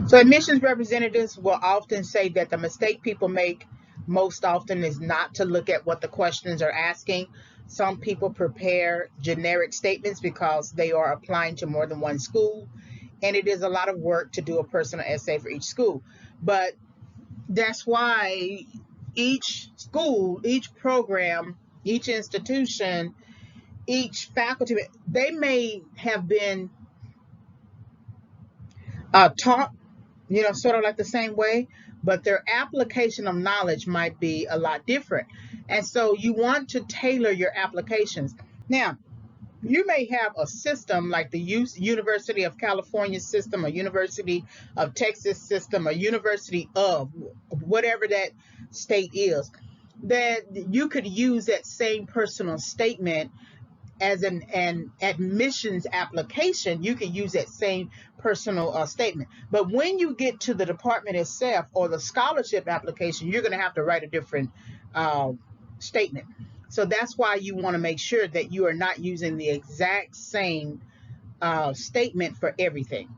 So admissions representatives will often say that the mistake people make most often is not to look at what the questions are asking. Some people prepare generic statements because they are applying to more than one school, and it is a lot of work to do a personal essay for each school. But that's why each school, each program, each institution, each faculty, they may have been taught, sort of like the same way, but their application of knowledge might be a lot different. And so you want to tailor your applications. Now, you may have a system like the University of California system, or University of Texas system, or University of whatever that state is, that you could use that same personal statement as an admissions application. You can use that same personal statement. But when you get to the department itself or the scholarship application, you're going to have to write a different uh, statement. So that's why you want to make sure that you are not using the exact same statement for everything.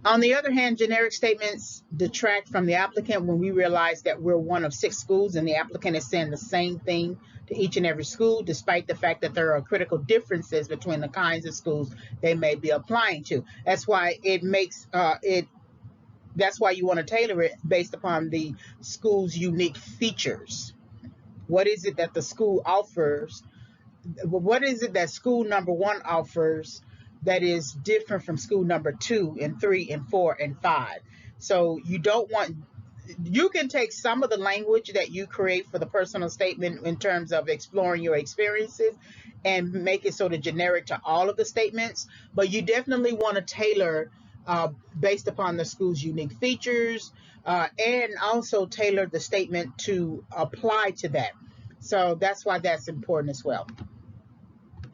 On the other hand, generic statements detract from the applicant when we realize that we're one of 6 schools and the applicant is saying the same thing to each and every school, despite the fact that there are critical differences between the kinds of schools they may be applying to. That's why it makes it. That's why you want to tailor it based upon the school's unique features. What is it that the school offers? What is it that school number one offers that is different from school number 2 and 3 and 4 and 5? So you don't want, you can take some of the language that you create for the personal statement in terms of exploring your experiences and make it sort of generic to all of the statements, but you definitely want to tailor based upon the school's unique features, and also tailor the statement to apply to that. So that's why that's important as well.